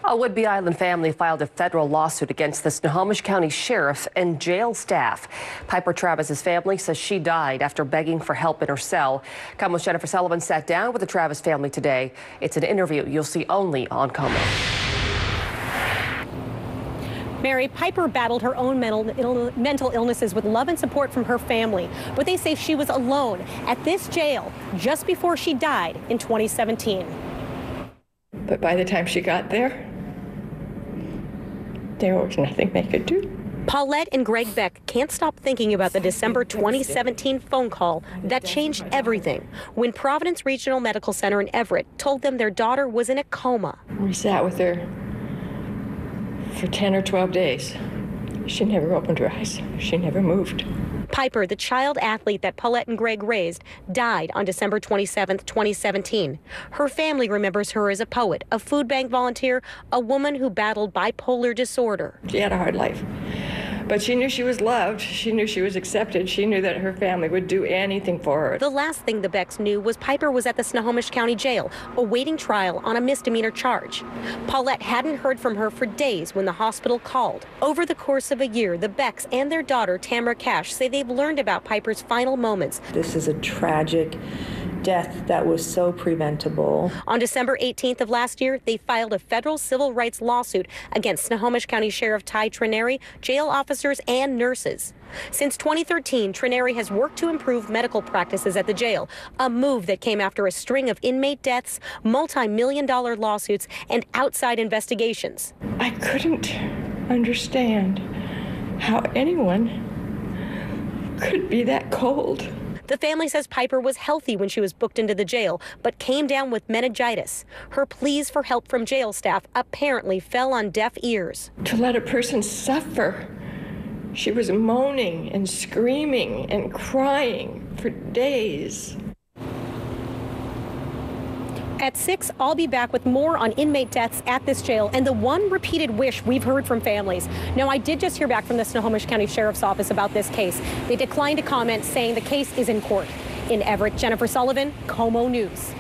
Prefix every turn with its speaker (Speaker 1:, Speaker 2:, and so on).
Speaker 1: A Whidbey Island family filed a federal lawsuit against the Snohomish County Sheriff and jail staff. Piper Travis's family says she died after begging for help in her cell. KOMO's Jennifer Sullivan sat down with the Travis family today. It's an interview you'll see only on KOMO.
Speaker 2: Mary, Piper battled her own mental illnesses with love and support from her family, but they say she was alone at this jail just before she died in 2017.
Speaker 3: But by the time she got there was nothing they could do.
Speaker 2: Paulette and Greg Beck can't stop thinking about the December 2017 phone call that changed everything when Providence Regional Medical Center in Everett told them their daughter was in a coma.
Speaker 3: We sat with her for 10 or 12 days. She never opened her eyes. She never moved.
Speaker 2: Piper, the child athlete that Paulette and Greg raised, died on December 27, 2017. Her family remembers her as a poet, a food bank volunteer, a woman who battled bipolar disorder.
Speaker 3: She had a hard life, but she knew she was loved. She knew she was accepted. She knew that her family would do anything for her.
Speaker 2: The last thing the Becks knew was Piper was at the Snohomish County Jail, awaiting trial on a misdemeanor charge. Paulette hadn't heard from her for days when the hospital called. Over the course of a year, the Becks and their daughter, Tamara Cash, say they've learned about Piper's final moments.
Speaker 4: This is a tragic death that was so preventable.
Speaker 2: On December 18th of last year, they filed a federal civil rights lawsuit against Snohomish County Sheriff Ty Trenary, jail officers, and nurses. Since 2013, Trenary has worked to improve medical practices at the jail, a move that came after a string of inmate deaths, multi-million-dollar lawsuits, and outside investigations.
Speaker 3: I couldn't understand how anyone could be that cold.
Speaker 2: The family says Piper was healthy when she was booked into the jail, but came down with meningitis. Her pleas for help from jail staff apparently fell on deaf ears.
Speaker 3: To let a person suffer. She was moaning and screaming and crying for days.
Speaker 2: At 6, I'll be back with more on inmate deaths at this jail and the one repeated wish we've heard from families. Now, I did just hear back from the Snohomish County Sheriff's Office about this case. They declined to comment, saying the case is in court. In Everett, Jennifer Sullivan, KOMO News.